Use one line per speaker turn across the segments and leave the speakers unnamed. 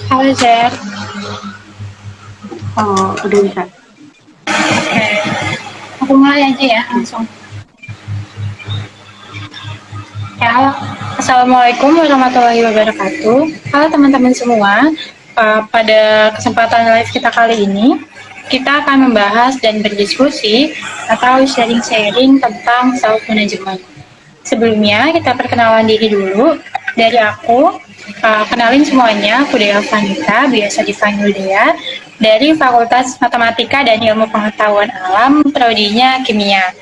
Halo Zer.
Oh, udah bisa.
Oke, aku mulai aja ya langsung. Ya, halo. Assalamualaikum warahmatullahi wabarakatuh. Halo teman-teman semua. Pada kesempatan live kita kali ini, kita akan membahas dan berdiskusi atau sharing-sharing tentang self-management. Sebelumnya, kita perkenalan diri dulu. Dari aku, kenalin semuanya, aku Dea Vanita, biasa dipanggil Dea, dari Fakultas Matematika dan Ilmu Pengetahuan Alam, prodinya Kimia.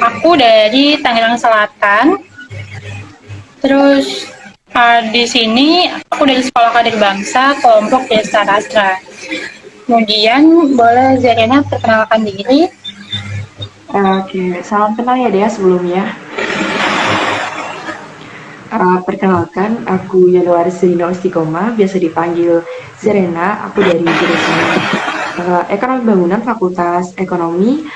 Aku dari Tangerang Selatan. Terus di sini aku dari Sekolah Kader Bangsa kelompok Desa Rastra. Kemudian boleh Zarina perkenalkan diri.
Oke, salam kenal ya Dea sebelumnya. Perkenalkan, aku Yanuar Serino Istiqomah, biasa dipanggil Serena. Aku dari jurusan Ekonomi Bangunan, Fakultas Ekonomi.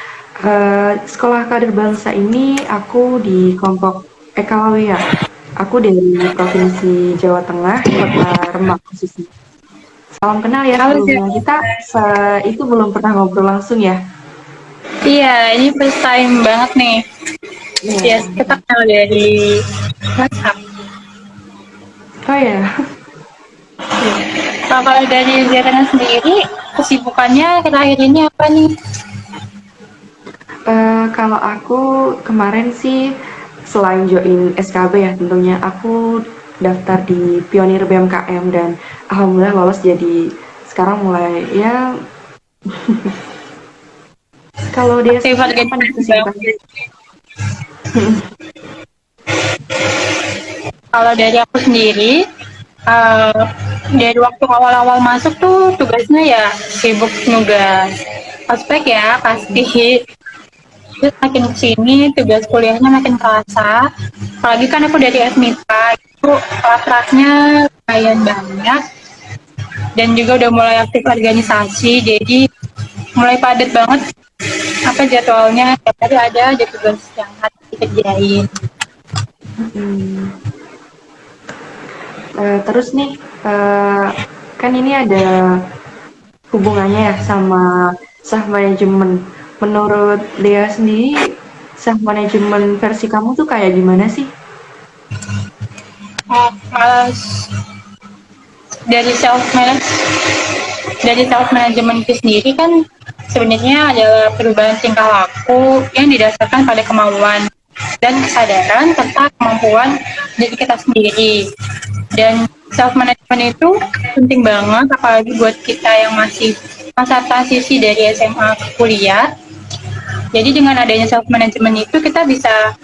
Sekolah Kader Bangsa ini aku di kelompok Ekalawea. Aku dari Provinsi Jawa Tengah, Kota Rembang khususnya. Salam kenal ya
Halo
sebelumnya.
Zarina.
Kita itu belum pernah ngobrol langsung ya.
Iya, ini first time banget nih.
Iya,
Yes, kita kenal dari WhatsApp.
oh ya.
Kalau dari Zarina sendiri, kesibukannya akhir-akhir ini apa nih?
Kalau aku kemarin sih selain join SKB ya tentunya aku daftar di Pionir BMKM dan alhamdulillah lolos, jadi sekarang mulai ya. Kalau dia
Aktif
sendiri apa nih
organisasi
kesibukannya?
banget. Kalau dari aku sendiri, uh, dari waktu awal-awal masuk tuh tugasnya ya sibuk nugas ospek ya pasti. Terus makin kesini tugas kuliahnya makin kerasa. Apalagi kan aku dari SMIPA itu kelas-kelasnya lumayan banyak dan juga udah mulai aktif organisasi, jadi mulai padat banget apa jadwalnya. Tiap hari ada aja tugas yang harus dikerjain.
Hmm. Terus nih, kan ini ada hubungannya ya sama self management. Menurut Dea sendiri, self management versi kamu tuh kayak gimana sih?
Oh, dari self manage dari self management itu sendiri kan sebenarnya adalah perubahan tingkah laku yang didasarkan pada kemauan dan kesadaran serta kemampuan diri kita sendiri. Dan self management itu penting banget apalagi buat kita yang masih masa transisi dari SMA ke kuliah. Jadi dengan adanya self management itu kita bisa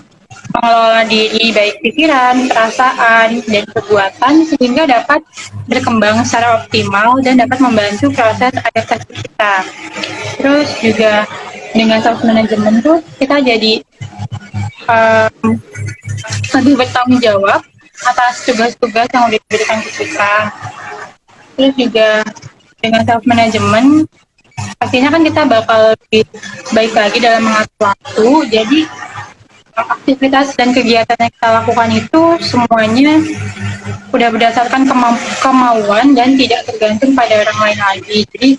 mengelola diri baik pikiran, perasaan, dan perbuatan sehingga dapat berkembang secara optimal dan dapat membantu proses adaptasi kita. Terus juga dengan self management tuh kita jadi um, lebih bertanggung jawab atas tugas-tugas yang udah diberikan ke kita. Terus juga dengan self management pastinya kan kita bakal lebih baik lagi dalam mengatur waktu. Jadi aktivitas dan kegiatan yang kita lakukan itu semuanya udah berdasarkan kemauan dan tidak tergantung pada orang lain lagi. Jadi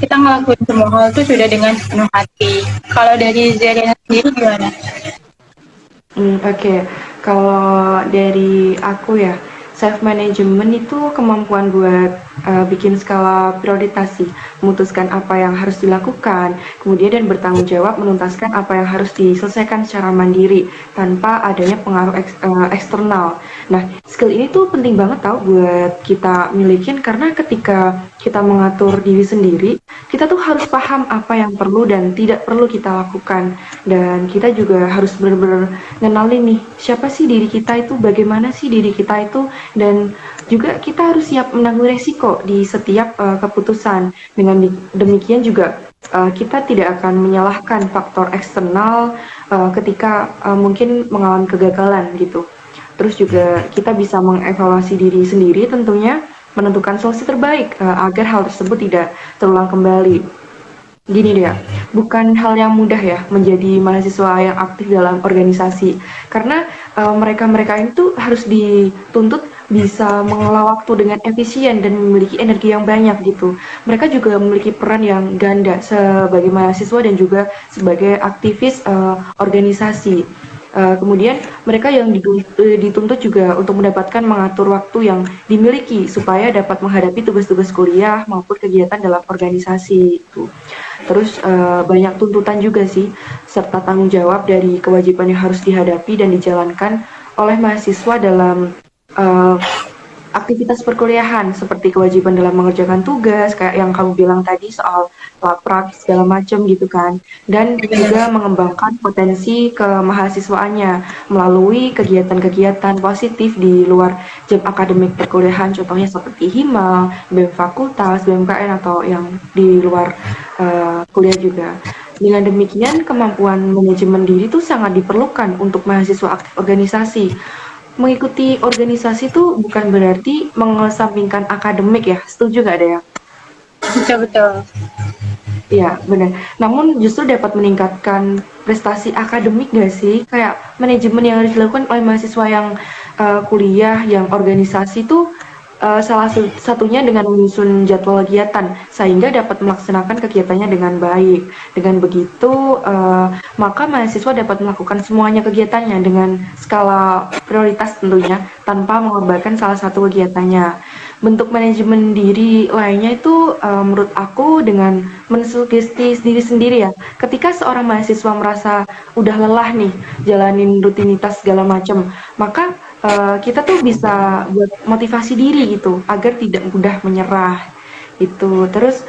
kita ngelakuin semua hal itu sudah dengan sepenuh hati. Kalau dari Zariana sendiri gimana?
Oke. Kalau dari aku ya, self management itu kemampuan buat bikin skala prioritas sih, memutuskan apa yang harus dilakukan, kemudian dan bertanggung jawab menuntaskan apa yang harus diselesaikan secara mandiri tanpa adanya pengaruh eksternal. Nah, skill ini tuh penting banget tau buat kita milikin karena ketika kita mengatur diri sendiri, kita tuh harus paham apa yang perlu dan tidak perlu kita lakukan, dan kita juga harus benar-benar ngenalin nih siapa sih diri kita itu, bagaimana sih diri kita itu, dan juga kita harus siap menanggung resiko di setiap keputusan. Dengan demikian juga kita tidak akan menyalahkan faktor eksternal ketika mungkin mengalami kegagalan gitu. Terus juga kita bisa mengevaluasi diri sendiri tentunya, menentukan solusi terbaik agar hal tersebut tidak terulang kembali. Gini dia, bukan hal yang mudah ya menjadi mahasiswa yang aktif dalam organisasi karena mereka-mereka itu harus dituntut bisa mengelola waktu dengan efisien dan memiliki energi yang banyak gitu. Mereka juga memiliki peran yang ganda sebagai mahasiswa dan juga sebagai aktivis organisasi. Kemudian mereka yang dituntut juga untuk mendapatkan mengatur waktu yang dimiliki supaya dapat menghadapi tugas-tugas kuliah maupun kegiatan dalam organisasi itu. Terus banyak tuntutan juga sih serta tanggung jawab dari kewajiban yang harus dihadapi dan dijalankan oleh mahasiswa dalam eh, aktivitas perkuliahan seperti kewajiban dalam mengerjakan tugas kayak yang kamu bilang tadi soal laprak segala macam gitu kan, dan juga mengembangkan potensi kemahasiswaannya melalui kegiatan-kegiatan positif di luar jam akademik perkuliahan, contohnya seperti hima, BEM fakultas, BMKN atau yang di luar kuliah juga. Dengan demikian, kemampuan manajemen diri itu sangat diperlukan untuk mahasiswa aktif organisasi. Mengikuti organisasi itu bukan berarti mengesampingkan akademik ya, setuju nggak ada ya?
Betul-betul.
Iya, benar. Namun justru dapat meningkatkan prestasi akademik nggak sih? Kayak manajemen yang harus dilakukan oleh mahasiswa yang kuliah, yang organisasi itu salah satunya dengan menyusun jadwal kegiatan sehingga dapat melaksanakan kegiatannya dengan baik. Dengan begitu, maka mahasiswa dapat melakukan semuanya kegiatannya dengan skala prioritas tentunya tanpa mengorbankan salah satu kegiatannya. Bentuk manajemen diri lainnya itu menurut aku dengan mensugesti diri sendiri ya. Ketika seorang mahasiswa merasa udah lelah nih jalanin rutinitas segala macam, maka kita tuh bisa buat motivasi diri gitu agar tidak mudah menyerah itu. Terus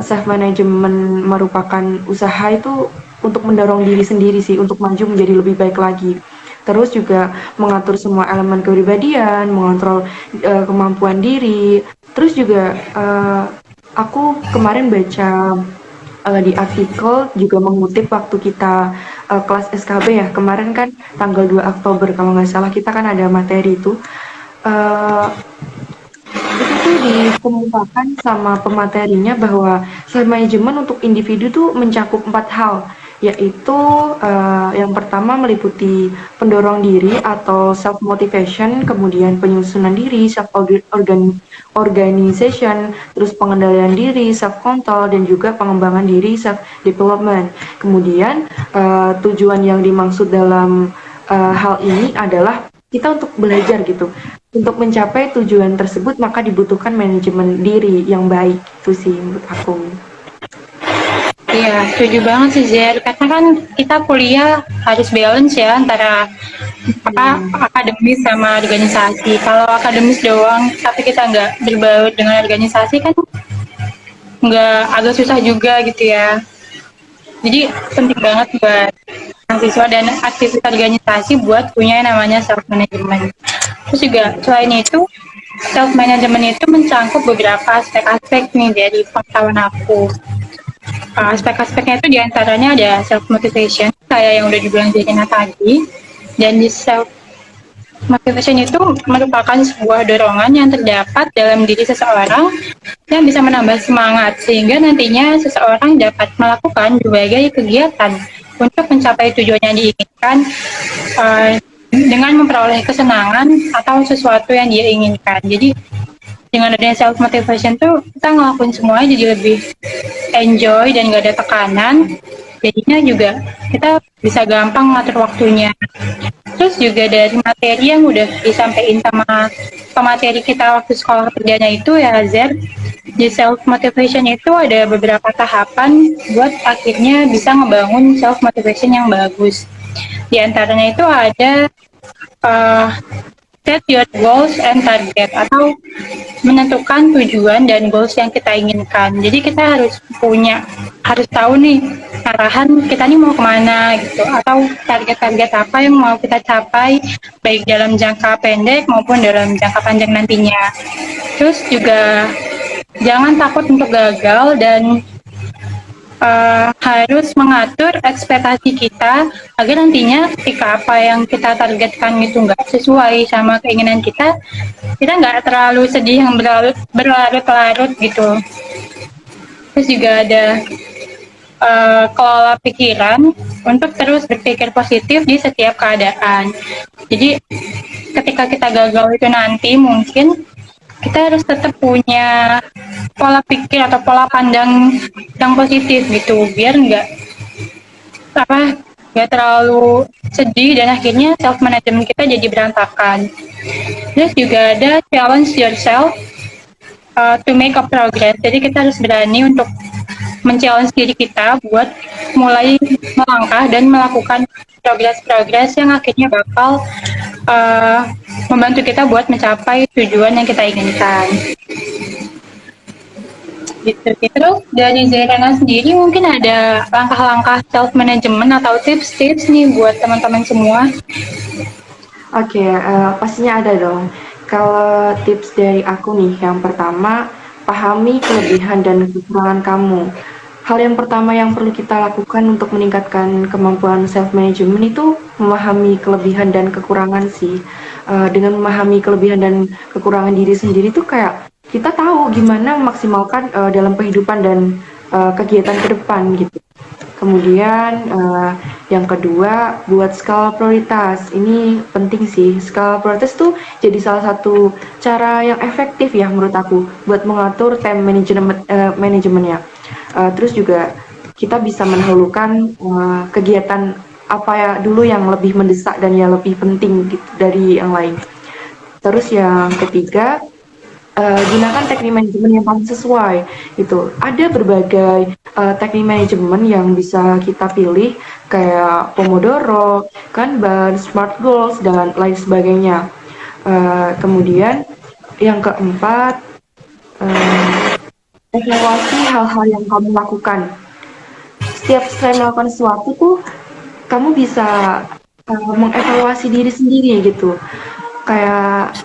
self management merupakan usaha itu untuk mendorong diri sendiri sih untuk maju menjadi lebih baik lagi. Terus juga mengatur semua elemen kepribadian, mengontrol kemampuan diri. Terus juga aku kemarin baca di artikel juga mengutip waktu kita kelas SKB ya. Kemarin kan tanggal 2 Oktober kalau nggak salah kita kan ada materi itu. Uh, itu tuh dikemukakan sama pematerinya bahwa self management untuk individu tuh mencakup 4 hal, yaitu yang pertama meliputi pendorong diri atau self motivation, kemudian penyusunan diri, self organization, terus pengendalian diri, self control, dan juga pengembangan diri, self development. Kemudian tujuan yang dimaksud dalam hal ini adalah kita untuk belajar gitu. Untuk mencapai tujuan tersebut maka dibutuhkan manajemen diri yang baik, itu sih menurut aku.
Iya, setuju banget sih Zer. Karena kan kita kuliah harus balance ya antara akademis sama organisasi. Kalau akademis doang, tapi kita nggak berbaur dengan organisasi kan nggak, agak susah juga gitu ya. Jadi penting banget buat mahasiswa dan aktivitas organisasi buat punya yang namanya self management. Terus juga selain itu, self management itu mencangkup beberapa aspek-aspek nih dari pengetahuan aku. Aspek-aspeknya itu diantaranya ada self motivation kayak yang udah dibilang Zena tadi, dan di self motivation itu merupakan sebuah dorongan yang terdapat dalam diri seseorang yang bisa menambah semangat sehingga nantinya seseorang dapat melakukan berbagai kegiatan untuk mencapai tujuan yang diinginkan dengan memperoleh kesenangan atau sesuatu yang dia inginkan. Jadi dengan adanya self motivation tuh kita ngelakuin semuanya jadi lebih enjoy dan gak ada tekanan, jadinya juga kita bisa gampang ngatur waktunya. Terus juga dari materi yang udah disampaikan sama pemateri kita waktu sekolah kerjanya itu ya Zer, di self motivation itu ada beberapa tahapan buat akhirnya bisa ngebangun self motivation yang bagus. Di antaranya itu ada set your goals and target atau menentukan tujuan dan goals yang kita inginkan. Jadi kita harus tahu nih arahan kita nih mau kemana gitu, atau target-target apa yang mau kita capai baik dalam jangka pendek maupun dalam jangka panjang nantinya. Terus juga jangan takut untuk gagal dan harus mengatur ekspektasi kita agar nantinya ketika apa yang kita targetkan itu nggak sesuai sama keinginan kita nggak terlalu sedih yang berlarut-larut gitu. Terus juga ada kelola pikiran untuk terus berpikir positif di setiap keadaan. Jadi ketika kita gagal itu nanti mungkin kita harus tetap punya pola pikir atau pola pandang yang positif gitu biar apa nggak terlalu sedih dan akhirnya self management kita jadi berantakan. Terus juga ada challenge yourself to make a progress. Jadi kita harus berani untuk men-challenge diri kita buat mulai melangkah dan melakukan progres-progres yang akhirnya bakal membantu kita buat mencapai tujuan yang kita inginkan. Gitu. Terus dari Zairana sendiri mungkin ada langkah-langkah self management atau tips-tips nih buat teman-teman semua.
Oke, pastinya ada dong. Kalau tips dari aku nih, yang pertama, pahami kelebihan dan kekurangan kamu. Hal yang pertama yang perlu kita lakukan untuk meningkatkan kemampuan self-management itu memahami kelebihan dan kekurangan sih. Dengan memahami kelebihan dan kekurangan diri sendiri tuh kayak kita tahu gimana memaksimalkan dalam kehidupan dan kegiatan ke depan gitu. Kemudian yang kedua, buat skala prioritas. Ini penting sih. Skala prioritas tuh jadi salah satu cara yang efektif ya menurut aku buat mengatur time management manajemennya. Terus juga kita bisa mendahulukan kegiatan apa ya dulu yang lebih mendesak dan yang lebih penting gitu, dari yang lain. Terus yang ketiga, gunakan teknik manajemen yang paling sesuai. Itu ada berbagai teknik manajemen yang bisa kita pilih kayak Pomodoro, Kanban, Smart Goals dan lain sebagainya. Kemudian yang keempat, evaluasi hal-hal yang kamu lakukan. Setiap setelah melakukan sesuatu tuh kamu bisa mengevaluasi diri sendiri gitu. Kayak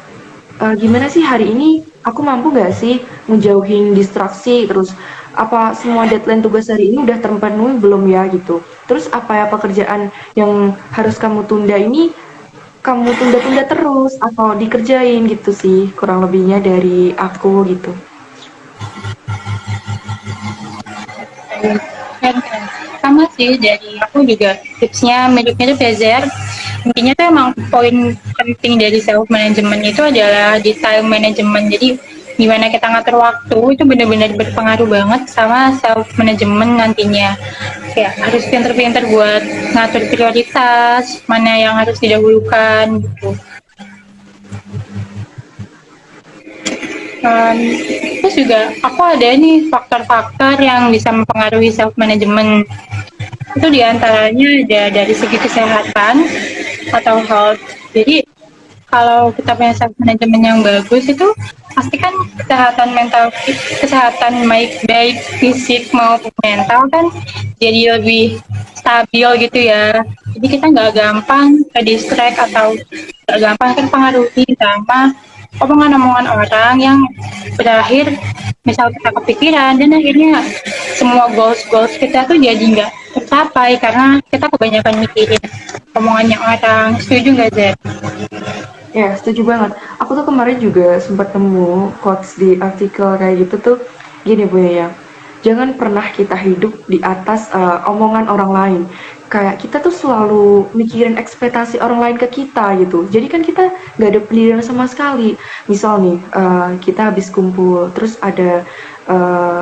gimana sih hari ini aku mampu nggak sih menjauhin distraksi, terus apa semua deadline tugas hari ini udah terpenuhi belum ya gitu. Terus apa ya pekerjaan yang harus kamu tunda ini kamu tunda-tunda terus atau dikerjain gitu sih kurang lebihnya dari aku gitu.
Dan sama sih dari aku juga tipsnya mirip-mirip ya Zer. Intinya tuh emang poin penting dari self management itu adalah di time management. Jadi gimana kita ngatur waktu itu benar-benar berpengaruh banget sama self management nantinya. Kayak harus pinter-pinter buat ngatur prioritas, mana yang harus didahulukan gitu. Um, Terus juga aku ada nih faktor-faktor yang bisa mempengaruhi self management. Itu diantaranya ada dari segi kesehatan atau health. Jadi kalau kita punya self management yang bagus itu pasti kan kesehatan mental, kesehatan baik fisik maupun mental kan jadi lebih stabil gitu ya. Jadi kita nggak gampang ke distract atau nggak gampang terpengaruhi sama omongan-omongan orang yang berakhir misal kita kepikiran dan akhirnya semua goals kita tuh jadi nggak tercapai karena kita kebanyakan mikirin omongannya orang. Setuju nggak Zed?
Ya, setuju banget. Aku tuh kemarin juga sempat nemu quotes di artikel kayak gitu tuh gini Bu ya. Jangan pernah kita hidup di atas omongan orang lain. Kayak kita tuh selalu mikirin ekspektasi orang lain ke kita gitu. Jadi kan kita nggak ada pendirian sama sekali. Misal nih, kita habis kumpul, terus ada eh,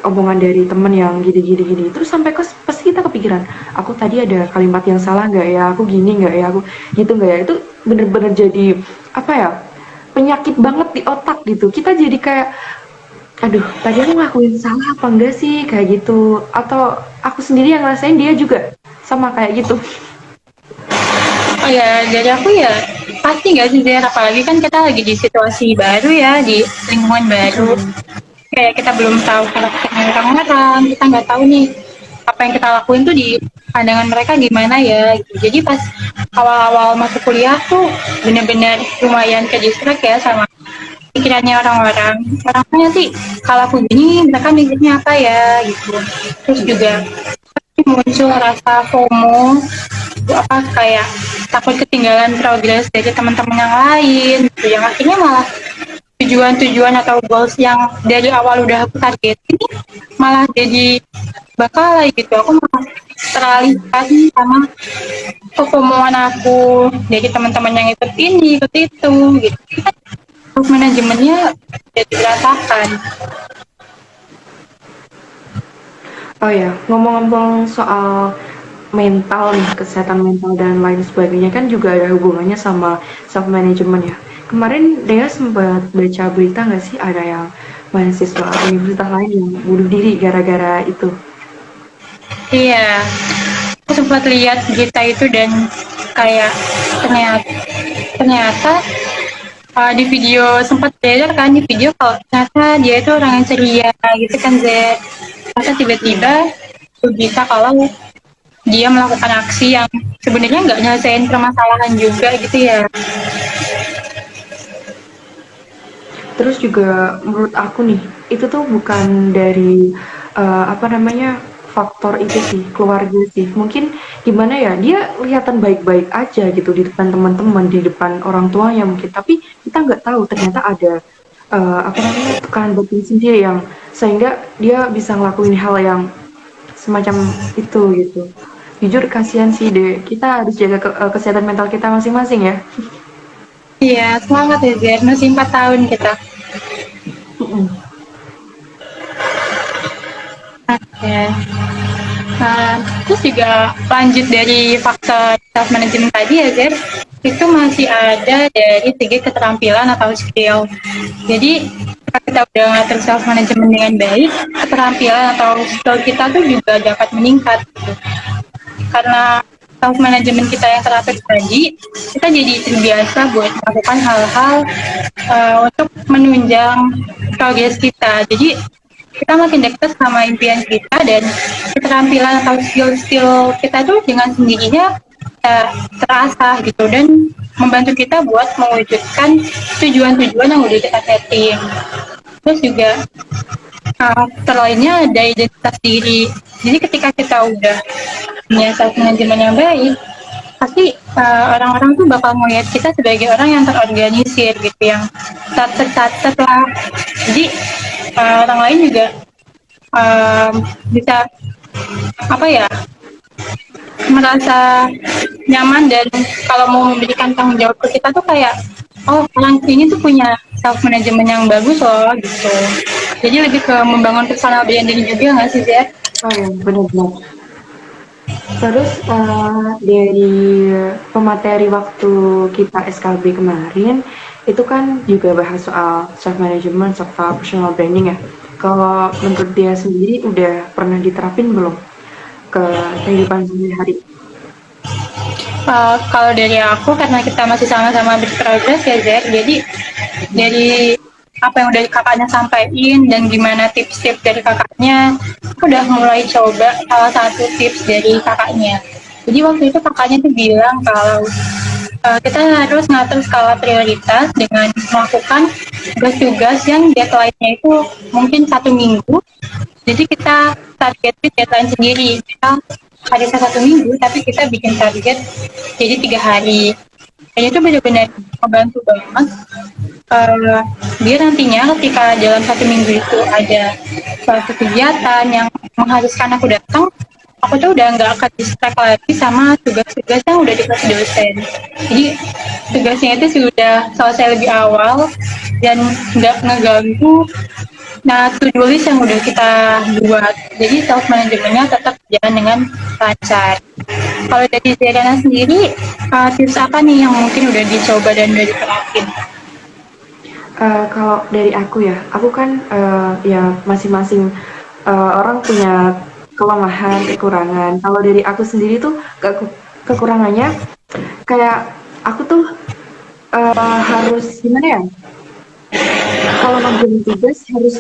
omongan dari temen yang gini-gini. Terus sampai pasti kita kepikiran, aku tadi ada kalimat yang salah nggak ya? Aku gini nggak ya? Aku gitu nggak ya? Itu bener-bener jadi apa ya? Penyakit banget di otak gitu. Kita jadi kayak aduh, tadi aku ngelakuin salah apa enggak sih kayak gitu, atau aku sendiri yang ngerasain dia juga sama kayak gitu.
Oh ya, dari aku ya pasti nggak sih Zer, apalagi kan kita lagi di situasi baru ya, di lingkungan baru. Kayak kita belum tahu karakternya orang-orang, kita nggak tahu nih apa yang kita lakuin tuh di pandangan mereka gimana ya gitu. Jadi pas awal-awal masuk kuliah tuh bener-bener lumayan ke distract ya sama pikirannya orang-orang. Orangnya sih kalau aku gini mereka mikirnya apa ya gitu. Terus juga muncul rasa FOMO, apa kayak takut ketinggalan progres dari teman-teman yang lain gitu, yang akhirnya malah tujuan-tujuan atau goals yang dari awal udah aku targetin malah jadi bakal gitu, aku malah teralihkan sama kefomoan aku dari teman-teman yang ikut ini ikut itu gitu. Kan manajemennya jadi berantakan.
Oh ya, ngomong-ngomong soal mental nih, kesehatan mental dan lain sebagainya kan juga ada hubungannya sama self management ya. Kemarin Dea sempat baca berita nggak sih ada yang mahasiswa universitas lain yang bunuh diri gara-gara itu?
Iya, aku sempat lihat berita itu dan kayak ternyata ternyata di video sempat beredar kan di video kalau ternyata dia itu orang yang ceria gitu kan Z. Masa tiba-tiba berita kalau dia melakukan aksi yang sebenarnya nggak nyelesain permasalahan juga gitu ya.
Terus juga menurut aku nih, itu tuh bukan dari apa namanya faktor itu sih, keluarga sih. Mungkin gimana ya, dia kelihatan baik-baik aja gitu di depan teman-teman, di depan orang tuanya mungkin. Tapi kita nggak tahu ternyata ada apa namanya tekanan batin sendiri yang sehingga dia bisa ngelakuin hal yang semacam itu gitu. Jujur kasihan sih deh. Kita harus jaga kesehatan mental kita masing-masing ya.
Iya, semangat ya Z, masih 4 tahun kita. Oke. Terus juga lanjut dari faktor self management tadi ya Zer, itu masih ada dari segi keterampilan atau skill. Jadi ketika kita udah ngatur self management dengan baik, keterampilan atau skill kita tuh juga dapat meningkat. Gitu. Karena self management kita yang teratur tadi, kita jadi terbiasa buat melakukan hal-hal untuk menunjang progres kita. Jadi kita makin dekat sama impian kita dan keterampilan atau skill-skill kita tuh dengan sendirinya terasa gitu dan membantu kita buat mewujudkan tujuan-tujuan yang udah kita setting. Terus juga lainnya ada identitas diri. Jadi ketika kita udah punya self management yang baik, pasti orang-orang tuh bakal melihat kita sebagai orang yang terorganisir gitu, yang catat-catat lah. Jadi orang lain juga bisa apa ya merasa nyaman dan kalau mau memberikan tanggung jawab ke kita tuh kayak oh orang ini tuh punya self management yang bagus loh gitu. Jadi lebih ke membangun personal branding juga nggak sih Zed?
Oh ya, benar-benar. Terus dari pemateri waktu kita SKB kemarin itu kan juga bahas soal self management serta personal branding ya. Kalau menurut dia sendiri udah pernah diterapin belum ke kehidupan sehari-hari?
Kalau dari aku karena kita masih sama-sama berprogres ya Zed, jadi dari apa yang udah kakaknya sampaikan dan gimana tips-tips dari kakaknya, aku udah mulai coba salah satu tips dari kakaknya. Jadi waktu itu kakaknya tuh bilang kalau kita harus ngatur skala prioritas dengan melakukan tugas-tugas yang deadline-nya itu mungkin 1 minggu. Jadi kita targetin deadline sendiri. Kita targetnya 1 minggu, tapi kita bikin target jadi 3 hari. Dan itu benar-benar membantu banget. Dia nantinya ketika dalam 1 minggu itu ada suatu kegiatan yang mengharuskan aku datang, aku tuh udah nggak akan distract lagi sama tugas-tugas yang udah dikasih dosen. Jadi tugasnya itu sudah selesai lebih awal dan nggak ngeganggu to-do list yang udah kita buat. Jadi self manajemennya tetap jalan dengan lancar. Kalau dari Zerana sendiri, tips apa nih yang mungkin udah dicoba dan udah diterapin?
Kalau dari aku kan ya masing-masing orang punya kelemahan, kekurangan. Kalau dari aku sendiri tuh kekurangannya kayak aku tuh harus gimana ya? Kalau ngerjain tugas harus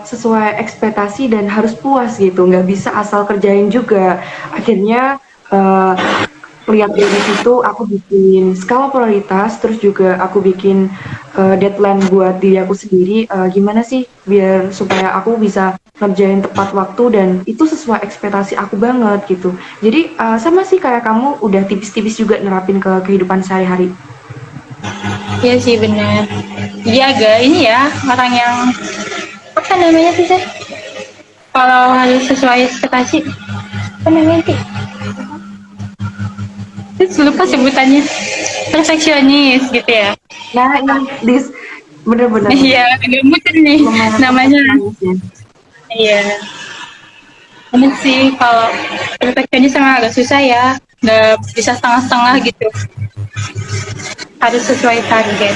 sesuai ekspektasi dan harus puas gitu, nggak bisa asal kerjain juga. Akhirnya lihat dari situ aku bikin skala prioritas, terus juga aku bikin deadline buat diri aku sendiri. Gimana sih biar supaya aku bisa ngerjain tepat waktu dan itu sesuai ekspektasi aku banget gitu. Jadi sama sih kayak kamu udah tipis-tipis juga nerapin ke kehidupan sehari-hari.
Iya sih benar. Jadi agak ini ya orang yang apa namanya sih Seth? Kalau harus sesuai ekspektasi, apa namanya sih? Terus lupa sebutannya. Perfeksionis gitu ya.
Nah, ini dis bener-bener
Iya, agak muter nih
lumayan
namanya.
perfeksionis ya.
Iya, bener sih kalau perfeksionis sama agak susah ya. Nggak bisa setengah-setengah gitu. Harus sesuai target.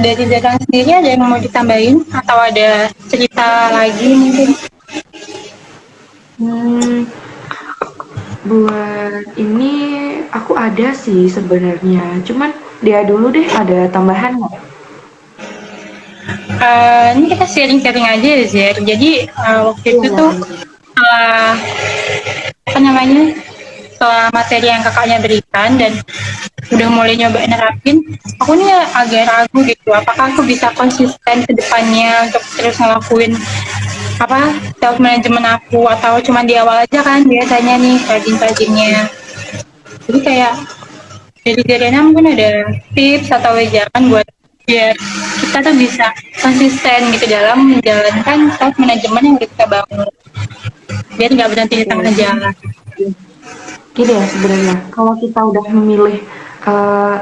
Dari Zatang sendiri ada yang mau ditambahin atau ada cerita lagi mungkin?
Hmm, buat ini aku ada sih sebenarnya. Cuman dia dulu deh ada tambahan nggak?
Ini kita sharing-sharing aja ya, Zer. Jadi waktu
Iya,
itu
iya,
tuh
boleh.
uh, apa namanya, setelah materi yang kakaknya berikan dan udah mulai nyoba nerapin, aku nih agak ragu gitu. Apakah aku bisa konsisten ke depannya untuk terus ngelakuin apa self management aku atau cuma di awal aja kan biasanya nih rajin-rajinnya. Jadi kayak dari Zarena mungkin ada tips atau wejangan buat biar kita tuh bisa konsisten gitu dalam menjalankan self management yang kita bangun biar nggak berhenti di
Oke,
tengah jalan.
gini ya sebenarnya, kalau kita udah memilih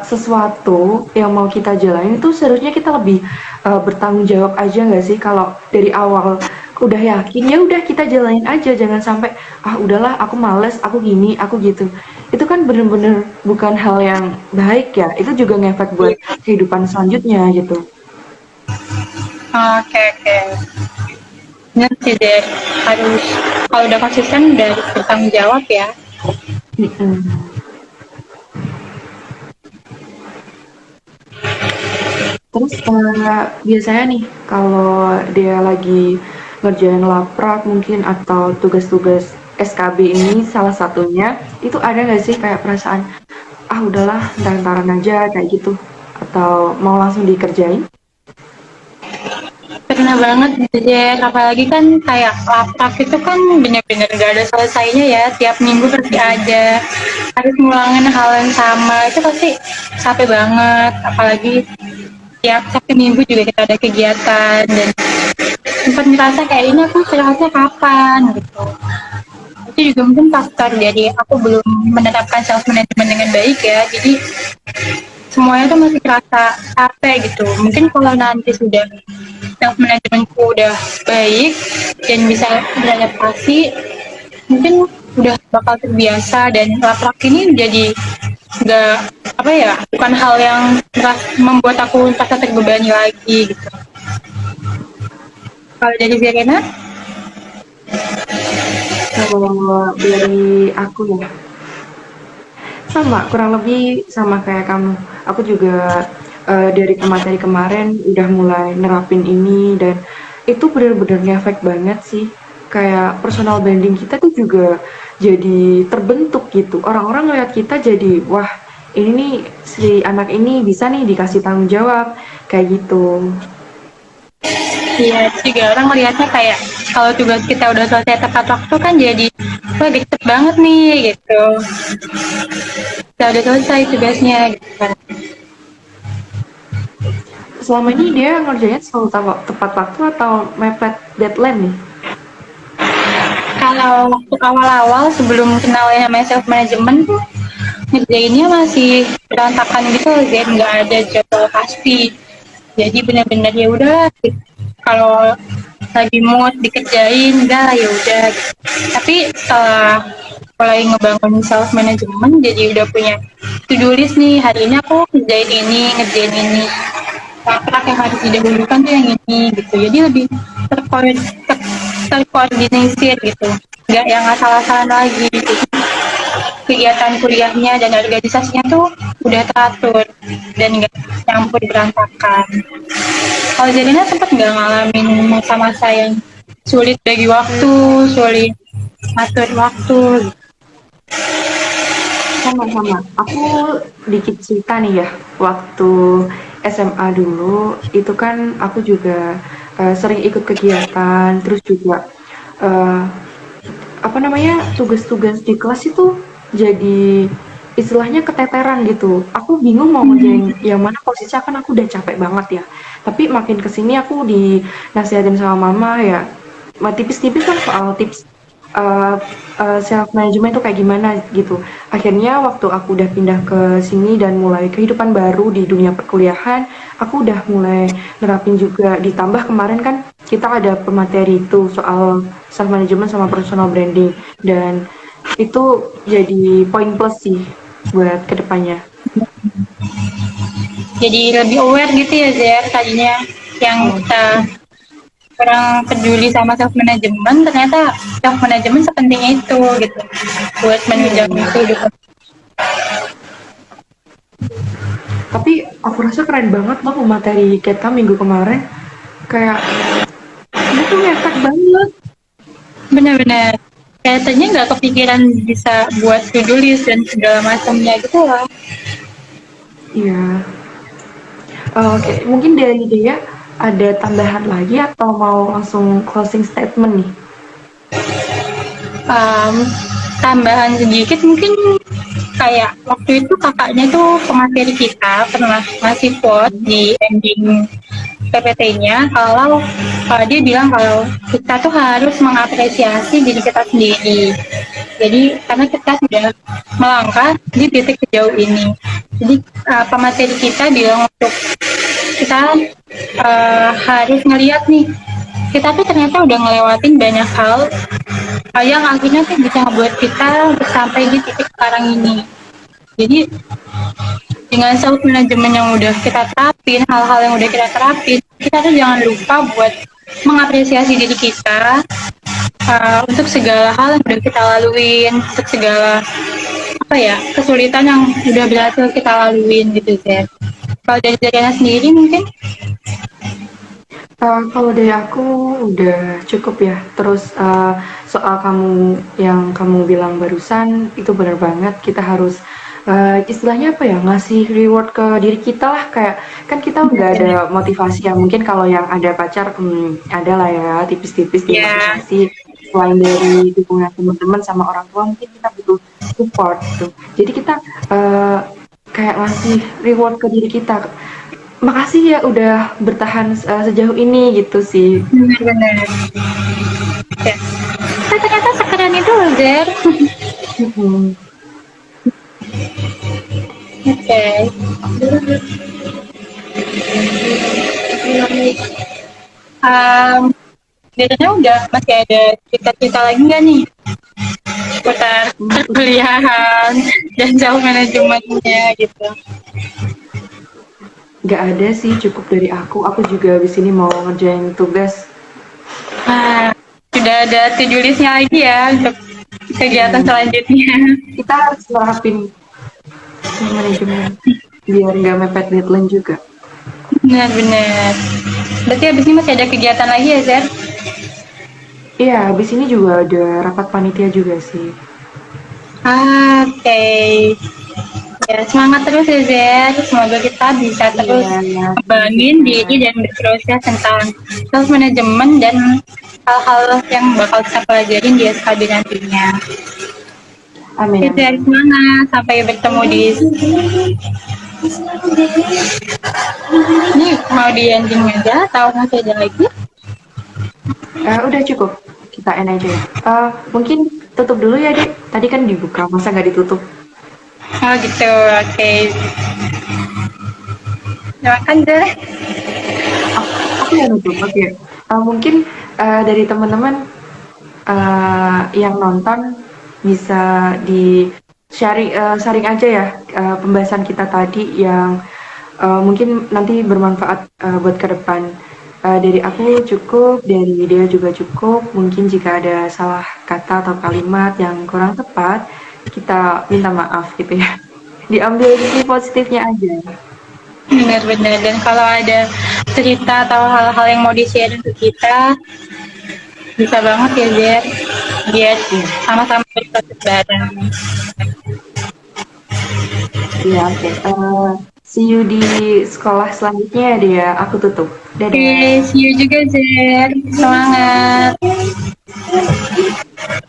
sesuatu yang mau kita jalanin itu seharusnya kita lebih bertanggung jawab aja nggak sih kalau dari awal udah yakin ya udah kita jalanin aja, jangan sampai ah udahlah aku males, aku gini, aku gitu. Itu kan bener-bener bukan hal yang baik ya, itu juga ngefek buat kehidupan selanjutnya gitu.
Oke, oke. Benar sih, Der. Harus, kalau udah konsisten, udah harus bertanggung jawab ya.
Mm-mm. Terus biasanya nih kalau dia lagi ngerjain laprak mungkin atau tugas-tugas SKB ini salah satunya itu ada nggak sih kayak perasaan ah udahlah ntar-ntaran aja kayak gitu atau mau langsung dikerjain?
Pernah banget gitu, Der. Apalagi kan kayak lapak itu kan bener-bener gak ada selesainya ya. Tiap minggu pasti ada. Harus ngulangin hal yang sama. Itu pasti capek banget. Apalagi tiap Sabtu Minggu juga kita ada kegiatan. Dan sempat ngerasa kayak ini aku istirahatnya kapan gitu. Itu juga mungkin faktor jadi aku belum menerapkan self management dengan baik ya. Jadi semuanya tuh masih terasa capek gitu. Mungkin kalau nanti sudah self managementku udah baik dan bisa beradaptasi, mungkin udah bakal terbiasa dan lap-lap ini jadi nggak apa ya, bukan hal yang membuat aku merasa terbebani lagi gitu. Kalau dari Verena,
Kalau dari aku ya sama, kurang lebih sama kayak kamu. Aku juga dari materi kemarin udah mulai nerapin ini dan itu bener-bener ngefek banget sih. Kayak personal branding kita tuh juga jadi terbentuk gitu. Orang-orang ngeliat kita jadi, wah ini nih si anak ini bisa nih dikasih tanggung jawab kayak gitu.
iya juga orang melihatnya kayak kalau tugas kita udah selesai tepat waktu kan jadi wah deket banget nih gitu. Udah selesai tugasnya gitu kan.
Selama ini dia ngerjain selalu tepat waktu atau mepet deadline nih?
Kalau waktu awal-awal sebelum kenal yang namanya self management tuh ngerjainnya masih berantakan gitu, jadi nggak ada jadwal pasti. Jadi benar-benar ya udah kalau lagi mood dikerjain udah ya udah gitu. Tapi setelah mulai ngebangun self management jadi udah punya to do list nih, hari ini aku ngerjain ini kontrak yang harus didahulukan tuh yang ini gitu, jadi lebih terkoordinasi gitu, nggak yang asal-asalan lagi gitu. Kegiatan kuliahnya dan organisasinya tuh udah teratur dan nggak campur berantakan. Kalau Zelina sempat nggak ngalamin masa-masa yang sulit bagi waktu, sulit atur waktu?
Sama-sama. Aku dikit cerita nih ya. Waktu SMA dulu, itu kan aku juga sering ikut kegiatan, terus juga eh, apa namanya tugas-tugas di kelas itu jadi istilahnya keteteran gitu. Aku bingung mau ngerjain yang mana posisinya kan aku udah capek banget ya. Tapi makin kesini aku dinasihatin sama mama ya, tipis-tipis kan soal tips self management itu kayak gimana gitu. Akhirnya waktu aku udah pindah ke sini dan mulai kehidupan baru di dunia perkuliahan, aku udah mulai nerapin juga. Ditambah kemarin kan kita ada pemateri itu soal self management sama personal branding dan itu jadi poin plus sih buat kedepannya.
Jadi lebih aware gitu ya Zer, tadinya yang
Oh,
kita kurang peduli sama self management, ternyata self management sepentingnya itu gitu buat
iya,
menunjang
iya.
kehidupan.
Tapi aku rasa keren banget loh materi kita minggu kemarin. Kayak dia tuh ngefek banget.
Benar-benar kayaknya nggak kepikiran bisa buat to-do list dan segala macamnya gitu lah.
Iya. Oke, mungkin dari dia ada tambahan lagi atau mau langsung closing statement nih?
um, Tambahan sedikit mungkin kayak waktu itu kakaknya tuh pemateri kita pernah ngasih quote di ending PPT-nya kalau dia bilang kalau kita tuh harus mengapresiasi diri kita sendiri. Jadi karena kita sudah melangkah di titik sejauh ini. Jadi pemateri kita bilang untuk kita harus ngeliat nih kita tuh ternyata udah ngelewatin banyak hal yang akhirnya tuh bisa membuat kita sampai di titik sekarang ini. Jadi dengan self management yang udah kita terapin, hal-hal yang udah kita terapin, kita tuh jangan lupa buat mengapresiasi diri kita untuk segala hal yang udah kita laluin, untuk segala apa ya kesulitan yang udah berhasil kita laluin gitu Zed. Kalau dari Zariana sendiri mungkin
Kalau dari aku udah cukup ya. Terus soal kamu yang kamu bilang barusan itu benar banget. Kita harus istilahnya apa ya ngasih reward ke diri kita lah. Kayak kan kita nggak ada motivasi ya. Mungkin kalau yang ada pacar ada lah ya tipis-tipis
ya
dimotivasi. Selain dari dukungan teman-teman sama orang tua mungkin kita butuh support gitu. Jadi kita kayak ngasih reward ke diri kita. Makasih ya udah bertahan sejauh ini gitu sih.
benar-benar ya. Nah, ternyata sekeren itu loh Zer.
Mhm.
Oke. Biasanya udah masih ada cita-cita lagi nggak nih seputar perkuliahan dan self manajemennya gitu?
Nggak ada sih, cukup dari aku. Aku juga di sini mau ngerjain tugas.
Nah, sudah ada to-do list-nya lagi ya untuk kegiatan
Hmm,
selanjutnya.
kita harus nerapin manajemen biar nggak mepet deadline juga.
Benar-benar. Berarti abis ini masih ada kegiatan lagi ya, Zer?
Iya, habis ini juga ada rapat panitia juga sih.
Oke. Ya, semangat terus ya, Zer. Semoga kita bisa terus
Iya, ya,
ngembangin diri dan berproses tentang self management dan hal-hal yang bakal kita pelajarin di SKB nantinya.
amin
Oke, Zer,
amin.
semangat. Sampai bertemu di... Ini mau di ending aja atau masih ada lagi?
Udah cukup, kita end aja ya. Mungkin tutup dulu ya, Dek. Tadi kan dibuka, masa nggak ditutup?
Oh gitu, oke. Silakan, Zer.
Aku yang nutup, oke. Mungkin dari teman-teman yang nonton bisa di sharing aja ya pembahasan kita tadi yang mungkin nanti bermanfaat buat ke depan. Dari aku cukup, dari dia juga cukup. Mungkin jika ada salah kata atau kalimat yang kurang tepat, kita minta maaf gitu ya. Diambil sisi positifnya aja.
Benar-benar. Dan kalau ada cerita atau hal-hal yang mau di-share ke kita, bisa banget ya, Zer. Biar
Iya,
sama-sama berproses bareng.
iya oke. See you di sekolah selanjutnya ya dia. Aku tutup.
Oke,
Dadah.
see you juga, Zer. Semangat.